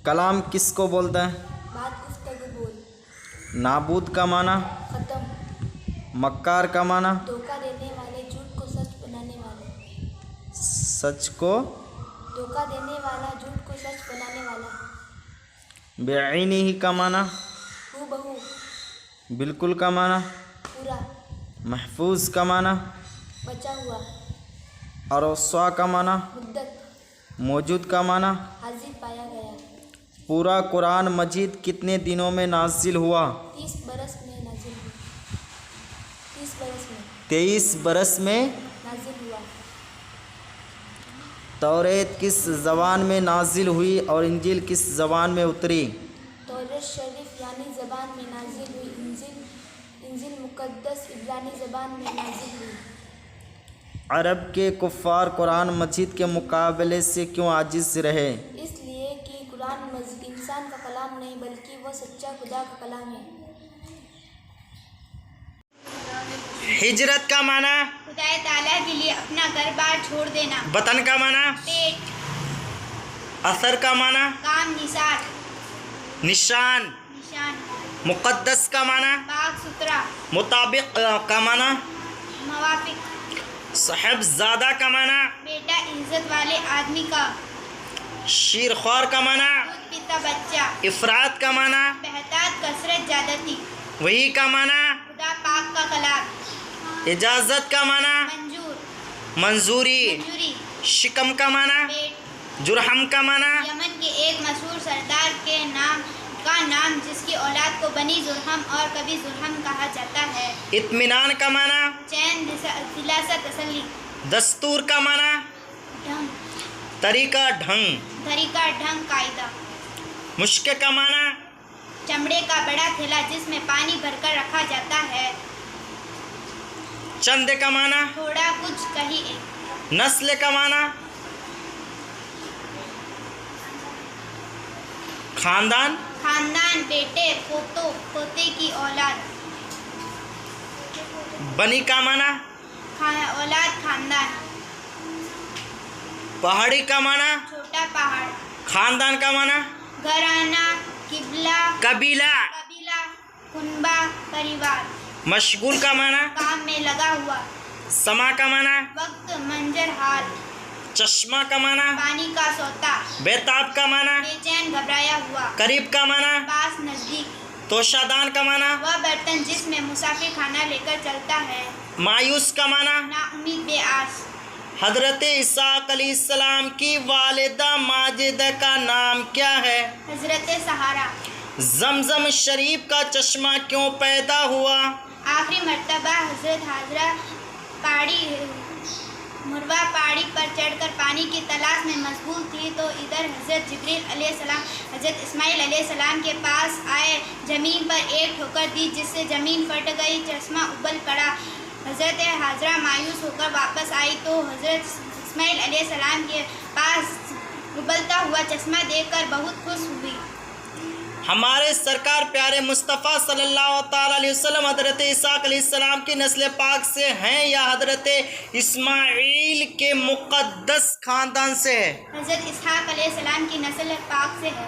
कलाम किसको बोलता है? बात गुफ्तगू बोल। नाबूद का माना? खत्म। मक्कार का माना? धोखा देने वाले, झूठ को सच बनाने वाले। सच को धोखा देने वाला, झूठ को सच बनाने वाला। बेईनी का माना? हूबहू। बिल्कुल का माना? पूरा। महफूज का माना? बचा हुआ। और स्वा का माना? मुद्दत। मौजूद का माना? हाजिर पाया गया। पूरा कुरान मजीद कितने दिनों में नाजिल हुआ? 30 बरस में नाजिल हुआ। 30 बरस में 23 बरस में। नाजिल हुआ। तौरेत किस ज़बान में नाजिल हुई और इंजील किस ज़बान में उतरी? तौरेत शरीफ यानी ज़बान में नाजिल हुई। इंजील मुक़द्दस इब्रानी ज़बान में नाजिल हुई। अरब के कुफ़ार कुरान मजीद के मुकाबले से क्यों आजिज़ रहे? इसलिए कि कुरान मजीद इंसान का कलाम नहीं बल्कि वह सच्चा खुदा का कलाम है। हिजरत का माना? खुदा ताला के लिए अपना घर बार छोड़ देना। वतन का माना? पेट। असर का माना? काम, निसार, निशान। निशान। मुक़द्दस का माना? पाक सुथरा। मुताबिक का माना? मवाफिक। साहिबजादा का माना? बेटा इज्जत वाले आदमी का। शीरख्वार का माना? दूध पीता बच्चा। इफरात का माना? बेहतात, कसरत, ज्यादती। वही का माना? खुदा पाक का कलाम। इजाज़त का माना? मंजूर। मंजूरी। मंजूरी। शिकम का माना? पेट। जुरहम का माना? यमन के एक मशहूर सरदार के नाम जिसकी औलाद को बनी जुरहम और कभी जुरहम कहा जाता है। इत्मीनान का माना? चैन, दिलासा, तसल्ली। दस्तूर का माना? ढंग। तरीका, ढंग। तरीका, ढंग, कायदा। मुश्क का माना? चमड़े का बड़ा थैला जिसमें पानी भरकर रखा जाता है। चंद का माना? थोड़ा कुछ, कहीं एक। नस्ल का माना? खानदान। खानदान, बेटे, पोतों, पोते की औलाद। बनी का माना? औलाद, खानदान। पहाड़ी का माना? छोटा पहाड़। खानदान का माना? घराना, किबला, कबीला। कबीला, कुनबा, परिवार। मशगूल का माना? काम में लगा हुआ। समा का माना? वक्त, मंजर, हाल। चश्मा का माना? पानी का सोता। बेताब का माना? बेचैन, घबराया हुआ। करीब का माना? पास, नजदीक। तोशादान का माना? वह बर्तन जिसमें मुसाफिर खाना लेकर चलता है। मायूस का माना? नाउम्मीद, बेआस। हजरत इसाक अलैहिस्सलाम की वालिदा माजिदा का नाम क्या है? हजरत सहारा। जमजम शरीफ का चश्मा क्यों पैदा हुआ? आखिरी मर्तबा हजरत हाजरा मुरवा पहाड़ी पर चढ़कर पानी की तलाश में मशगूल थी तो इधर हजरत जिब्रील अलैहिस्सलाम हजरत इस्माइल अलैहिस्सलाम के पास आए। जमीन पर एक ठोकर दी जिससे जमीन फट गई, चश्मा उबल पड़ा। हजरत हाजरा मायूस होकर वापस आई तो हजरत इस्माइल अलैहिस्सलाम के पास उबलता हुआ चश्मा देखकर बहुत खुश हुई। हमारे सरकार प्यारे मुस्तफ़ा सल्लल्लाहु ताला अलैहि वसल्लम हज़रत इसाक अलैहिस्सलाम की नस्ल पाक से हैं या हज़रत इस्माइल के मुक़द्दस ख़ानदान से है? हज़रत इसहाक़ अलैहिस्सलाम की नस्ल पाक से है।